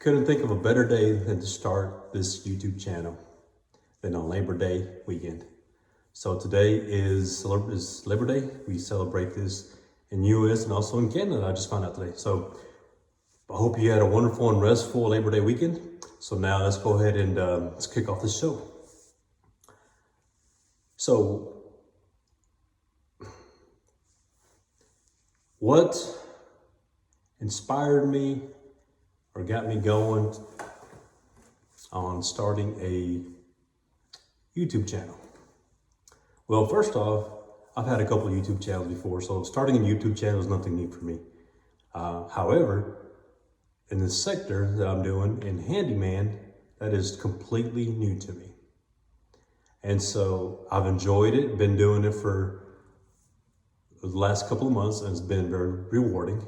Couldn't think of a better day than to start this YouTube channel than on Labor Day weekend. So today is Labor Day. We celebrate this in US and also in Canada, I just found out today. So I hope you had a wonderful and restful Labor Day weekend. So now let's go ahead and let's kick off this show. So what inspired me or got me going on starting a YouTube channel? Well, first off, I've had a couple of YouTube channels before, so starting a YouTube channel is nothing new for me. However, in the sector that I'm doing in handyman, that is completely new to me. And so I've enjoyed it, been doing it for the last couple of months, and it's been very rewarding.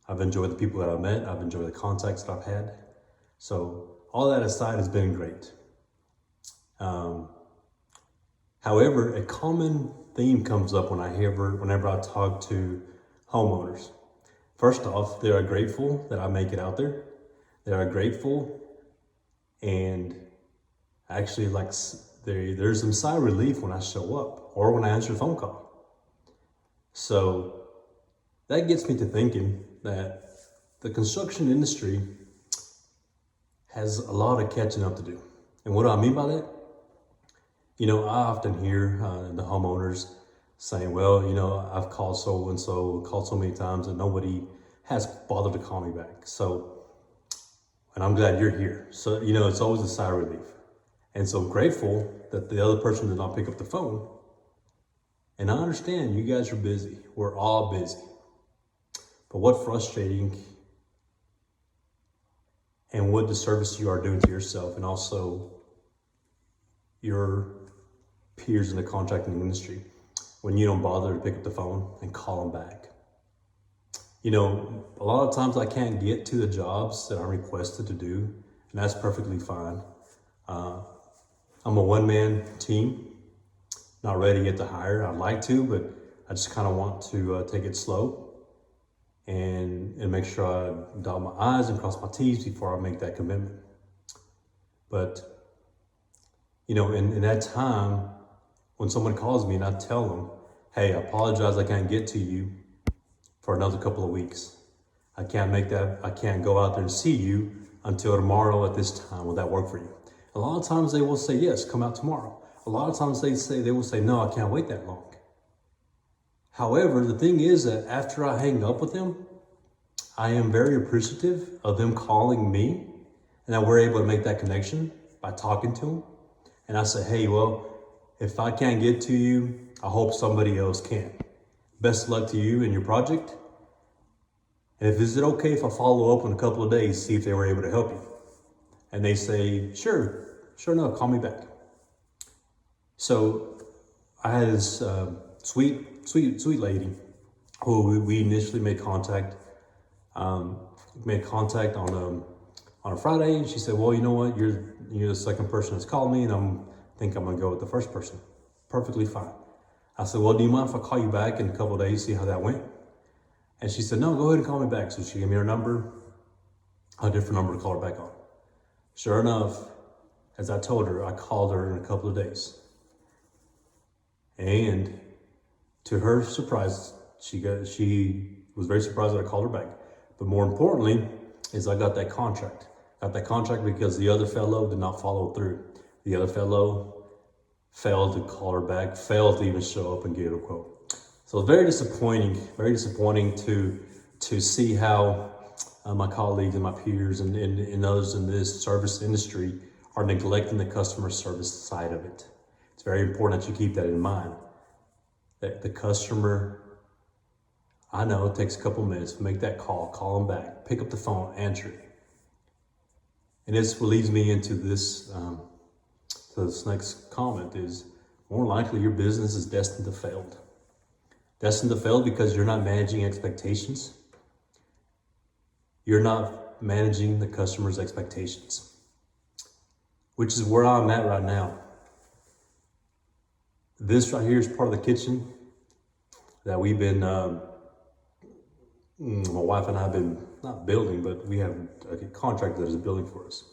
I've enjoyed the people that I've met. I've enjoyed the contacts that I've had. So all that aside has been great. However, a common theme comes up whenever I talk to homeowners. First off, they are grateful that I make it out there. They are grateful, and actually there's some sigh of relief when I show up or when I answer a phone call. So that gets me to thinking that the construction industry has a lot of catching up to do. And what do I mean by that? I often hear the homeowners saying, well, I've called so-and-so, called so many times and nobody has bothered to call me back. So, and I'm glad you're here. So, it's always a sigh of relief. And so grateful that the other person did not pick up the phone. And I understand you guys are busy. We're all busy. But what frustrating and what disservice you are doing to yourself and also your peers in the contracting industry when you don't bother to pick up the phone and call them back. A lot of times I can't get to the jobs that I'm requested to do, and that's perfectly fine. I'm a one-man team, not ready yet to hire. I'd like to, but I just kind of want to take it slow and make sure I dot my I's and cross my T's before I make that commitment. But, in that time, when someone calls me and I tell them, hey, I apologize, I can't get to you for another couple of weeks. I can't go out there and see you until tomorrow at this time. Will that work for you? A lot of times they will say, yes, come out tomorrow. A lot of times they will say, no, I can't wait that long. However, the thing is that after I hang up with them, I am very appreciative of them calling me and that we're able to make that connection by talking to them. And I say, hey, well, if I can't get to you, I hope somebody else can. Best of luck to you and your project. And is it okay if I follow up in a couple of days, see if they were able to help you? And they say, sure enough, call me back. So I had this sweet lady who we initially made contact on a Friday, and she said, well, you know what, you're the second person that's called me, and I think I'm gonna go with the first person. Perfectly fine. I said, well, do you mind if I call you back in a couple of days, see how that went? And she said, no, go ahead and call me back. So she gave me her number, a different number to call her back on. Sure enough, as I told her, I called her in a couple of days. And to her surprise, she was very surprised that I called her back. But more importantly, is I got that contract. Got that contract because the other fellow did not follow through. The other fellow failed to call her back, failed to even show up and get a quote. So it's very disappointing to see how my colleagues and my peers and others in this service industry are neglecting the customer service side of it. It's very important that you keep that in mind. That the customer, I know it takes a couple minutes to make that call them back, pick up the phone, answer it. And this leads me into this next comment is, more likely your business is destined to fail. Destined to fail because you're not managing expectations. You're not managing the customer's expectations, which is where I'm at right now. This right here is part of the kitchen that we've been, my wife and I have been not building, but we have a contractor that is building for us.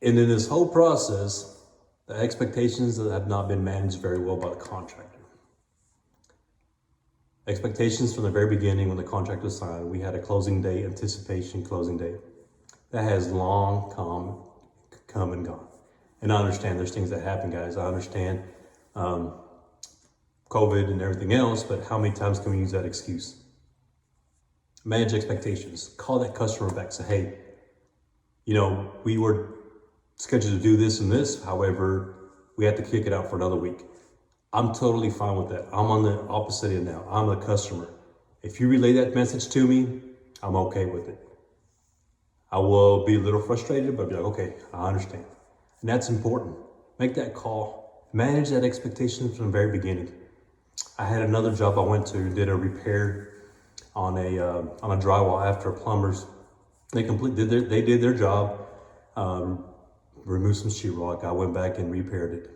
And in this whole process, the expectations that have not been managed very well by the contractor. Expectations from the very beginning when the contract was signed, we had a closing date, anticipation closing date. That has long come and gone. And I understand there's things that happen, guys. I understand COVID and everything else, but how many times can we use that excuse? Manage expectations. Call that customer back. Say, hey, we were scheduled to do this and this. However, we have to kick it out for another week. I'm totally fine with that. I'm on the opposite end now. I'm a customer. If you relay that message to me, I'm okay with it. I will be a little frustrated, but be like, okay, I understand. And that's important. Make that call. Manage that expectation from the very beginning. I had another job I went to, did a repair on a drywall after plumbers. They did their job, removed some sheetrock. I went back and repaired it.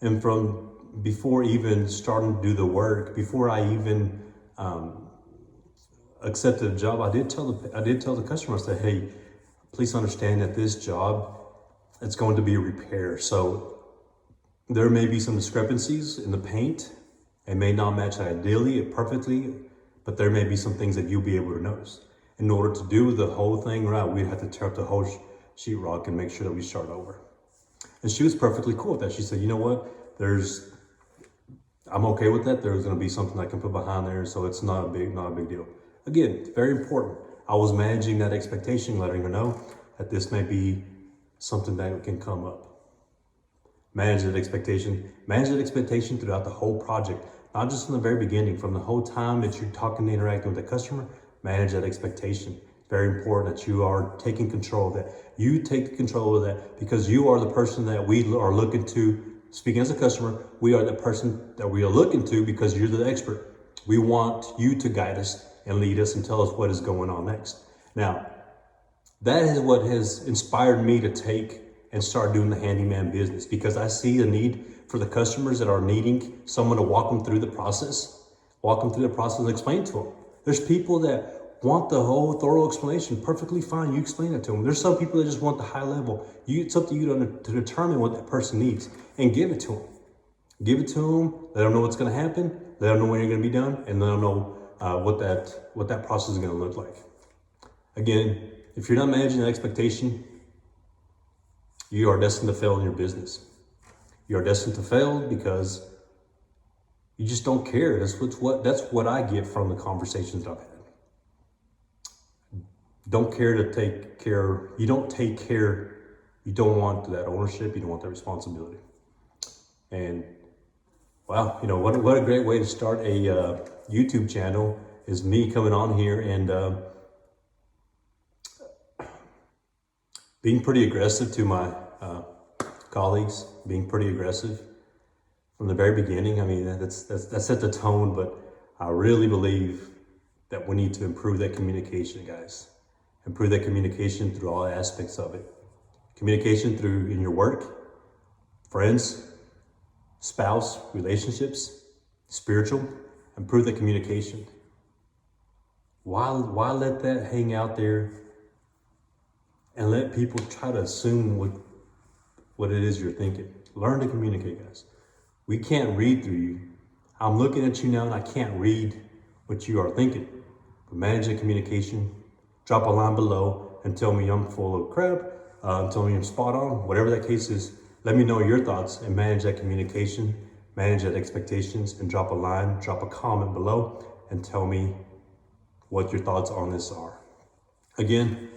And from before even starting to do the work, before I even accepted a job, I did tell the customer, I said, hey, please understand that this job, it's going to be a repair. So there may be some discrepancies in the paint. It may not match ideally, perfectly, but there may be some things that you'll be able to notice. In order to do the whole thing right, we'd have to tear up the whole sheetrock and make sure that we start over. And she was perfectly cool with that. She said, you know what, I'm okay with that. There's gonna be something I can put behind there, so it's not a big deal. Again, very important. I was managing that expectation, letting her know that this may be something that can come up. Manage that expectation throughout the whole project, not just from the very beginning, from the whole time that you're talking and interacting with the customer. Manage that expectation. Very important that you are taking control of that. You take control of that because you are the person that we are looking to. Speaking as a customer, we are the person that we are looking to because you're the expert. We want you to guide us and lead us and tell us what is going on next. Now, that is what has inspired me to take and start doing the handyman business, because I see the need for the customers that are needing someone to walk them through the process and explain to them. There's people that want the whole thorough explanation. Perfectly fine, you explain it to them. There's some people that just want the high level. It's up to you to determine what that person needs and give it to them. Give it to them, let them know what's gonna happen, let them know when you're gonna be done, and let them know what that process is gonna look like. Again, if you're not managing that expectation, you are destined to fail in your business. You are destined to fail because you just don't care. That's what I get from the conversations that I've had. Don't care to take care. You don't take care. You don't want that ownership. You don't want that responsibility. And wow, what a great way to start a YouTube channel is me coming on here and being pretty aggressive to my colleagues, being pretty aggressive from the very beginning. I mean, that set the tone, but I really believe that we need to improve that communication, guys. Improve that communication through all aspects of it. Communication through in your work, friends, spouse, relationships, spiritual. Improve the communication. Why let that hang out there and let people try to assume what it is you're thinking? Learn to communicate, guys. We can't read through you. I'm looking at you now and I can't read what you are thinking. But manage the communication. Drop a line below and tell me I'm full of crap. Tell me I'm spot on. Whatever that case is, let me know your thoughts and manage that communication, manage that expectations, and drop a line, drop a comment below and tell me what your thoughts on this are. Again,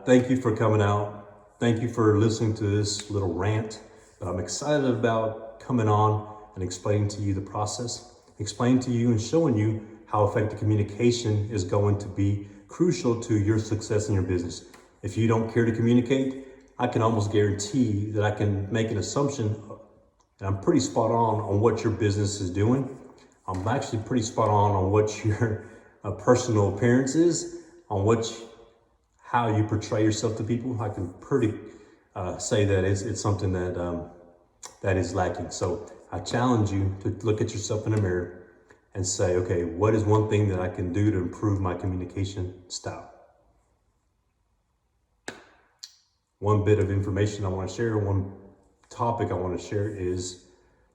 thank you for coming out. Thank you for listening to this little rant. I'm excited about coming on and explaining to you the process, explaining to you and showing you how effective communication is going to be crucial to your success in your business. If you don't care to communicate, I can almost guarantee that I can make an assumption, and I'm pretty spot on what your business is doing. I'm actually pretty spot on what your personal appearance is, on how you portray yourself to people. I can pretty say that it's something that is lacking. So I challenge you to look at yourself in the mirror, and say, okay, what is one thing that I can do to improve my communication style? One bit of information I want to share, one topic I want to share is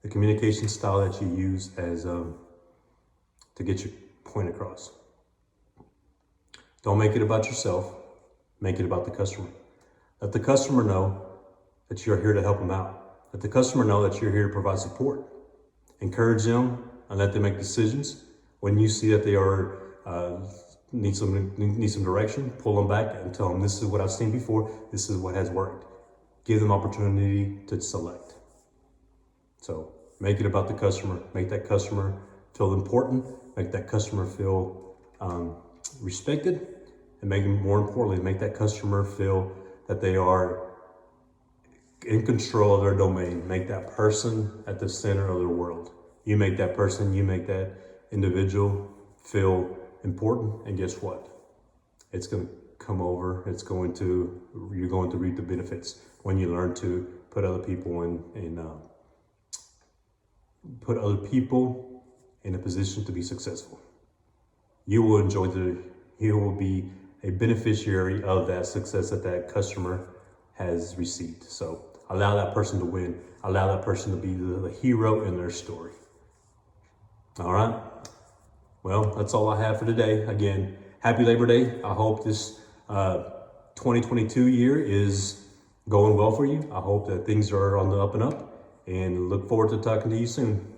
the communication style that you use as to get your point across. Don't make it about yourself, make it about the customer. Let the customer know that you're here to help them out. Let the customer know that you're here to provide support. Encourage them and let them make decisions. When you see that they are need some direction, pull them back and tell them, this is what I've seen before, this is what has worked. Give them opportunity to select. So make it about the customer, make that customer feel important, make that customer feel respected, and more importantly, make that customer feel that they are in control of their domain. Make that person at the center of their world. You make that person, you make that individual feel important, and guess what? It's going to come over. You're going to reap the benefits when you learn to put other people in a position to be successful. You will be a beneficiary of that success that customer has received. So allow that person to win. Allow that person to be the hero in their story. All right. Well, that's all I have for today. Again, happy Labor Day. I hope this 2022 year is going well for you. I hope that things are on the up and up, and look forward to talking to you soon.